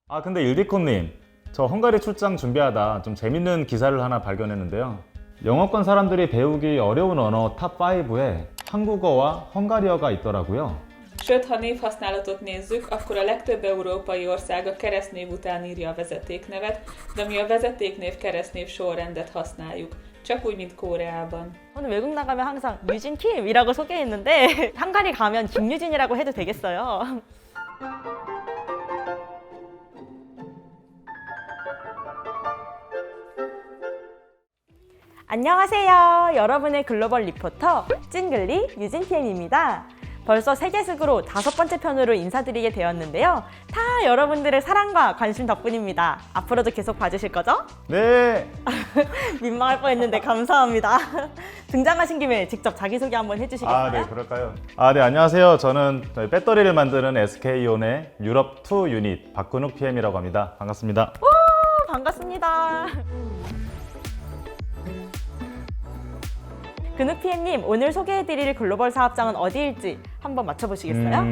근데 일디코님, 저 헝가리 출장 준비하다 좀 재밌는 기사를 하나 발견했는데요. 영어권 사람들이 배우기 어려운 언어 탑5에 한국어와 헝가리어가 있더라고요. Sőt, ha névhasználatot nézzük, akkor a legtöbb európai ország a keresztnév után írja a vezetéknevet, de mi a vezetéknév keresztnév sorrendet használjuk. Csak úgy, mint Koreában. 저는 외국 나가면 항상 유진 킴이라고 소개했는데 헝가리 가면 김유진이라고 해도 되겠어요. 안녕하세요. 여러분의 글로벌 리포터 찐글리 유진TM입니다. 벌써 세계숙으로 5번째 편으로 인사드리게 되었는데요. 다 여러분들의 사랑과 관심 덕분입니다. 앞으로도 계속 봐주실 거죠? 네! 민망할 뻔했는데 감사합니다. 등장하신 김에 직접 자기소개 한번 해주시겠어요? 네, 그럴까요? 네, 안녕하세요. 저는 저희 배터리를 만드는 SK온의 유럽2 유닛 박근욱 PM이라고 합니다. 반갑습니다. 반갑습니다. 근욱 PM님, 오늘 소개해드릴 글로벌 사업장은 어디일지 한번 맞춰보시겠어요?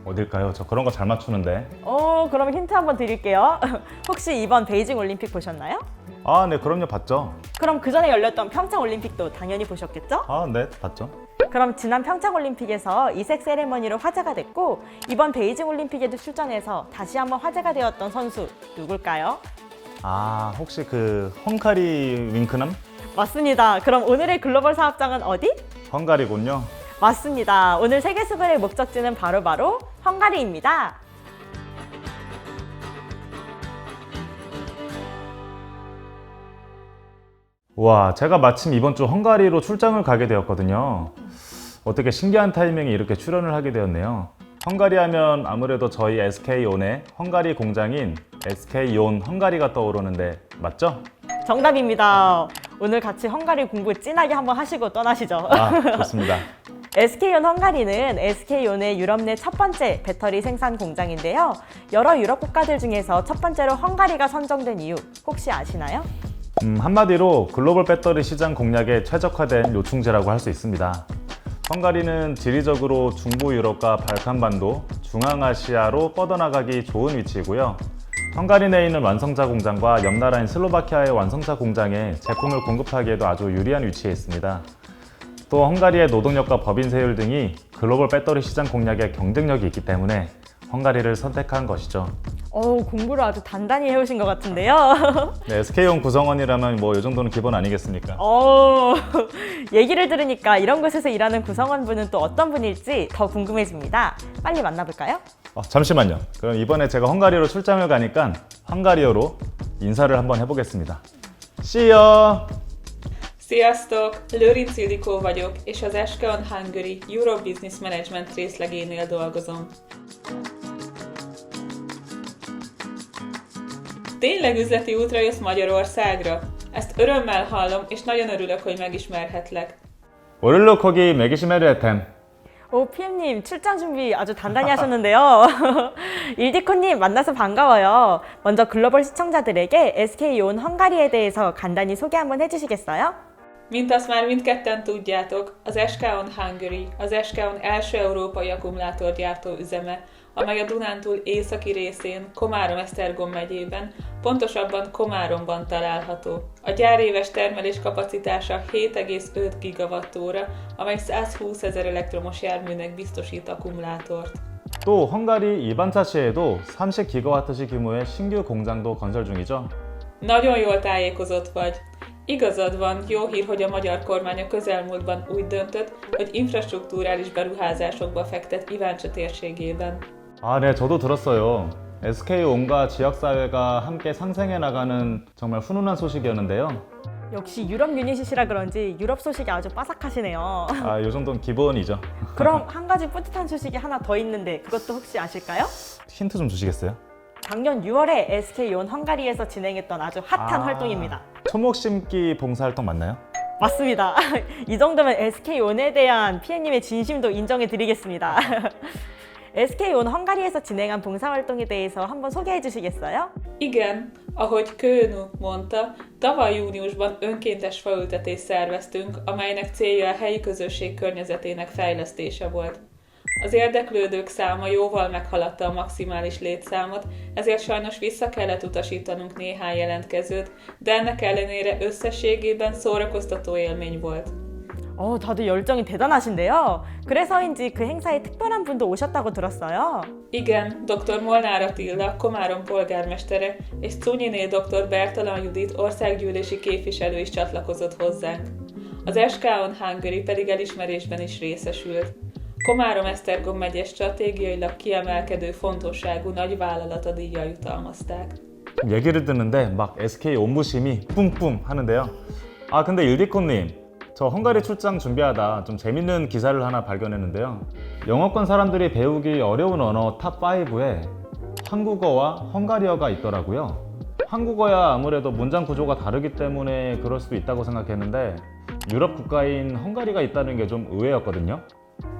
어딜까요? 저 그런 거 잘 맞추는데. 그럼 힌트 한번 드릴게요. 혹시 이번 베이징 올림픽 보셨나요? 네, 그럼요. 봤죠? 그럼 그 전에 열렸던 평창 올림픽도 당연히 보셨겠죠? 네, 봤죠. 그럼 지난 평창 올림픽에서 이색 세레머니로 화제가 됐고 이번 베이징 올림픽에도 출전해서 다시 한번 화제가 되었던 선수 누굴까요? 혹시 그 헝가리 윙크남? 맞습니다. 그럼 오늘의 글로벌 사업장은 어디? 헝가리군요. 맞습니다. 오늘 세계수구의 목적지는 바로 헝가리입니다. 와, 제가 마침 이번 주 헝가리로 출장을 가게 되었거든요. 어떻게 신기한 타이밍에 이렇게 출연을 하게 되었네요. 헝가리 하면 아무래도 저희 SK온의 헝가리 공장인 SK온 헝가리가 떠오르는데 맞죠? 정답입니다. 오늘 같이 헝가리 공부 진하게 한번 하시고 떠나시죠. 좋습니다. SK온 헝가리는 SK온의 유럽 내 첫 번째 배터리 생산 공장인데요. 여러 유럽 국가들 중에서 첫 번째로 헝가리가 선정된 이유 혹시 아시나요? 한마디로 글로벌 배터리 시장 공략에 최적화된 요충지라고 할 수 있습니다. 헝가리는 지리적으로 중부 유럽과 발칸반도, 중앙아시아로 뻗어나가기 좋은 위치이고요. 헝가리 내에 있는 완성차 공장과 옆 나라인 슬로바키아의 완성차 공장에 제품을 공급하기에도 아주 유리한 위치에 있습니다. 또 헝가리의 노동력과 법인세율 등이 글로벌 배터리 시장 공략에 경쟁력이 있기 때문에 헝가리를 선택한 것이죠. 공부를 아주 단단히 해오신 것 같은데요. 네, SK온 구성원이라면 뭐 이 정도는 기본 아니겠습니까? 얘기를 들으니까 이런 곳에서 일하는 구성원분은 또 어떤 분일지 더 궁금해집니다. 빨리 만나볼까요? 잠시만요. 그럼 이번에 제가 헝가리로 출장을 가니까 헝가리어로 인사를 한번 해보겠습니다. See you! Sziasztok! Lőrinc Ildikó vagyok, és az SKON Hungary Euro Business Management részlegénél dolgozom. Tényleg üzleti útra jössz Magyarországra? Ezt örömmel hallom, és nagyon örülök, hogy megismerhetlek. 오늘로 거기 매기시메르에템. PM님 출장 준비 아주 단단히 하셨는데요. 일디코님 만나서 반가워요. 먼저 글로벌 시청자들에게 SK온 헝가리에 대해서 간단히 소개 한번 해주시겠어요? Mint azt már mindketten tudjátok, az SKON Hungary az SKON első európai akkumulátorgyártó üzeme, amely a Dunántúl északi részén, Komárom-Esztergom megyében, pontosabban Komáromban található. A gyár éves termelés kapacitása 7,5 gigawattóra, amely 120 000 elektromos járműnek biztosít akkumulátort. 또 헝가리 일반차 시에도 30기가와트시 규모의 신규 공장도 건설 중이죠. Nagyon jól tájékozott vagy. Igazad van, jó hír, hogy a magyar kormány a közelmúltban úgy döntött, hogy infrastruktúrális beruházásokba fektet Iváncsa térségében. 네, 저도 들었어요. SK온과 지역사회가 함께 상생해 나가는 정말 훈훈한 소식이었는데요. 역시 유럽 유닛이시라 그런지 유럽 소식이 아주 빠삭하시네요. 이 정도는 기본이죠. 그럼 한 가지 뿌듯한 소식이 하나 더 있는데 그것도 혹시 아실까요? 힌트 좀 주시겠어요? 작년 6월에 SK온 헝가리에서 진행했던 아주 핫한 활동입니다. 초목 심기 봉사활동 맞나요? 맞습니다. 이 정도면 SK온에 대한 PM님의 진심도 인정해 드리겠습니다. SK온 헝가리에서 진행한 봉사활동에 대해서 한번 소개해 주시겠어요? Igen, ahogy Kőnu mondta, tavaly júniusban önkéntes faültetést szerveztünk, amelynek célja a helyi közösség környezetének fejlesztése volt. Az érdeklődők száma jóval meghaladta a maximális létszámot, ezért sajnos vissza kellett utasítanunk néhány jelentkezőt, de ennek ellenére összességében szórakoztató élmény volt. 다들 열정이 대단하신데요. 그래서인지 그 행사에 특별한 분도 오셨다고 들었어요. Igen, dr. Molnár Attila, Komárom polgármestere, és Czunyiné dr. Bertalan Judit országgyűlési képviselő is csatlakozott hozzánk. Az SK on Hungary pedig elismerésben is részesült. Komárom-Esztergom megye stratégiailag kiemelkedő fontosságú nagyvállalata díjjal jutalmazták. 얘기를 듣는데 막 SK 온부심이 뿜뿜 하는데요. 아 근데 일디코님, 저 헝가리 출장 준비하다 좀 재밌는 기사를 하나 발견했는데요. 영어권 사람들이 배우기 어려운 언어 탑5에 한국어와 헝가리어가 있더라고요. 한국어야 아무래도 문장 구조가 다르기 때문에 그럴 수도 있다고 생각했는데 유럽 국가인 헝가리가 있다는 게 좀 의외였거든요.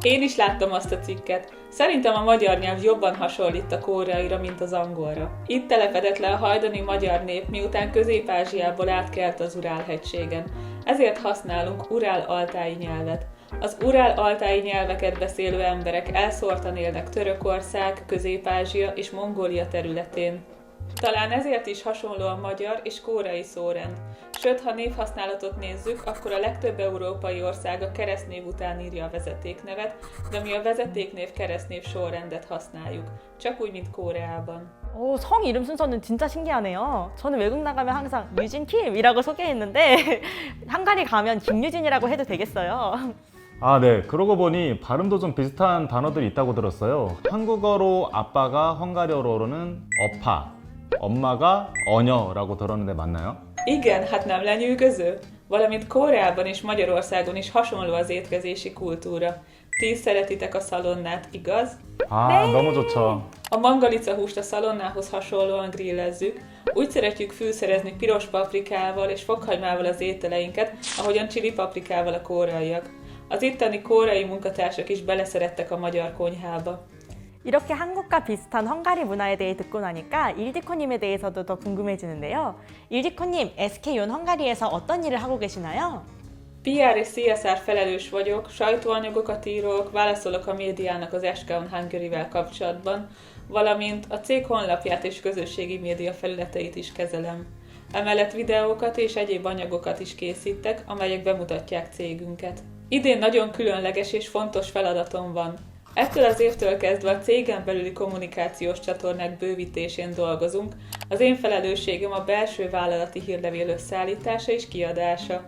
Én is láttam azt a cikket. Szerintem a magyar nyelv jobban hasonlít a koreaira, mint az angolra. Itt telepedett le a hajdani magyar nép, miután Közép-Ázsiából átkelt az Urál-hegységen. Ezért használunk urál-altáji nyelvet. Az urál-altáji nyelveket beszélő emberek elszórtan élnek Törökország, Közép-Ázsia és Mongólia területén. Talán ezért is hasonló a magyar és koreai szórend. Sőt, ha névhasználatot nézzük, akkor a legtöbb európai ország a keresztnév után írja a vezetéknevet, de mi a vezetéknév keresztnév sorrendet használjuk. Csak úgy, mint Koreában. 성 이름 순서는 진짜 신기하네요. 저는 외국 나가면 항상 유진 킴이라고 소개했는데 헝가리 가면 김유진이라고 해도 되겠어요. 아, 네. 그러고 보니 발음도 좀 비슷한 단어들이 있다고 들었어요. 한국어로 아빠가 헝가리어로는 어파, 엄마가 어녀라고 들었는데 맞나요? Igen, hát nem lenyűgöző? Valamint Koreában és Magyarországon is hasonló az étkezési kultúra. Ti is szeretitek a szalonnát, igaz? 아, 너무 좋죠. A mangalica húst a szalonnához hasonlóan grillezzük. Úgy szeretjük fűszerezni piros paprikával és fokhagymával az ételeinket, ahogyan chili paprikával a koreaiak. Az itteni koreai munkatársak is beleszerettek a magyar konyhába. 이렇게 한국과 비슷한 헝가리 문화에 대해 듣고 나니까 일디코님에 대해서도 더 궁금해지는데요. 일디코님, SK온 헝가리에서 어떤 일을 하고 계시나요? PR és CSR felelős vagyok, sajtóanyagokat írok, válaszolok a médiának az SK on Hungary-vel kapcsolatban, valamint a cég honlapját és közösségi média felületeit is kezelem. Emellett videókat és egyéb anyagokat is készítek, amelyek bemutatják cégünket. Idén nagyon különleges és fontos feladatom van. Ettől az évtől kezdve a cégen belüli kommunikációs csatornák bővítésén dolgozunk. Az én felelősségem a belső vállalati hírlevél összeállítása és kiadása.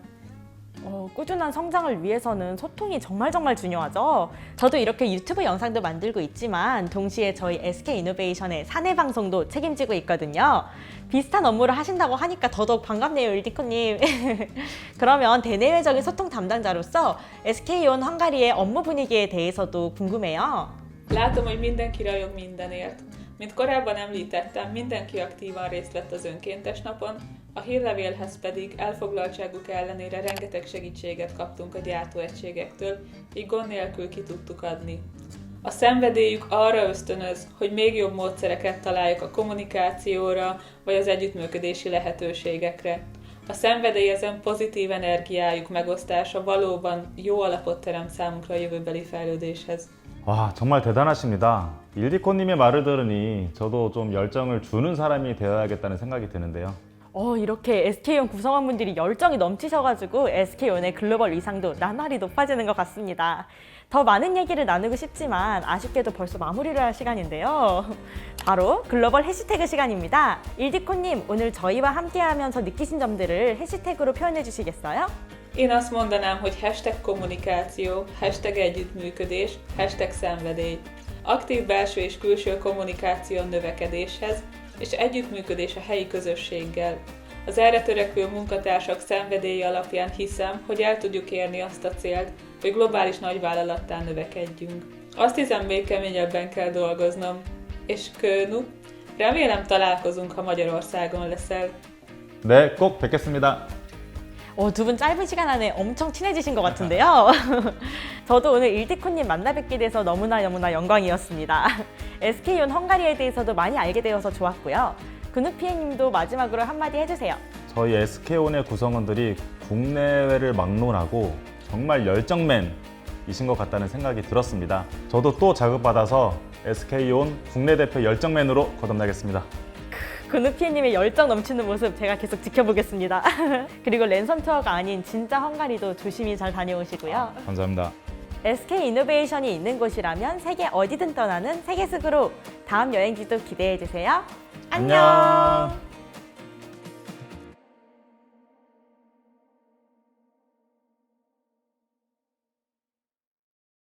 꾸준한 성장을 위해서는 소통이 정말 중요하죠. 저도 이렇게 유튜브 영상도 만들고 있지만 동시에 저희 SK이노베이션의 사내 방송도 책임지고 있거든요. 비슷한 업무를 하신다고 하니까 더더욱 반갑네요, 일디코님. 그러면 대내외적인 소통 담당자로서 SK온 헝가리의 업무 분위기에 대해서도 궁금해요. Látom, hogy mindenki rajog mindenért. Mint korábban említettem, mindenki aktívan részt vett az önkéntes napon, a hírlevélhez pedig elfoglaltságuk ellenére rengeteg segítséget kaptunk a gyártóegységektől, így gond nélkül ki tudtuk adni. A szenvedélyük arra ösztönöz, hogy még jobb módszereket találjuk a kommunikációra vagy az együttműködési lehetőségekre. A szenvedély ezen pozitív energiájuk megosztása valóban jó alapot teremt számunkra a jövőbeli fejlődéshez. 와, 정말 대단하십니다. 일디코님의 말을 들으니 저도 좀 열정을 주는 사람이 되어야겠다는 생각이 드는데요. 이렇게 SK온 구성원분들이 열정이 넘치셔가지고 SK온의 글로벌 위상도 나날이 높아지는 것 같습니다. 더 많은 얘기를 나누고 싶지만 아쉽게도 벌써 마무리를 할 시간인데요. 바로 글로벌 해시태그 시간입니다. 일디코님, 오늘 저희와 함께하면서 느끼신 점들을 해시태그로 표현해 주시겠어요? Én azt mondanám, hogy hashtag kommunikáció, hashtag együttműködés, hashtag szenvedély. Aktív belső és külső kommunikáció a növekedéshez, és együttműködés a helyi közösséggel. Az erre törekvő munkatársak szenvedélye alapján hiszem, hogy el tudjuk érni azt a célt, hogy globális nagyvállalattá növekedjünk. Azt hiszem, még keményebben kell dolgoznom. És Könu, remélem találkozunk, ha Magyarországon leszel. 네, 꼭 뵙겠습니다. 두 분 짧은 시간 안에 엄청 친해지신 것 같은데요. 저도 오늘 일디코님 만나 뵙게 돼서 너무나 영광이었습니다. SK온 헝가리에 대해서도 많이 알게 되어서 좋았고요. 근우피에님도 마지막으로 한마디 해주세요. 저희 SK온의 구성원들이 국내외를 막론하고 정말 열정맨 이신 것 같다는 생각이 들었습니다. 저도 또 자극받아서 SK온 국내 대표 열정맨으로 거듭나겠습니다. 근우 PD님의 열정 넘치는 모습 제가 계속 지켜보겠습니다. 그리고 랜섬 투어가 아닌 진짜 헝가리도 조심히 잘 다녀오시고요. 감사합니다. SK 이노베이션이 있는 곳이라면 세계 어디든 떠나는 세계숙으로 다음 여행지도 기대해 주세요. 안녕.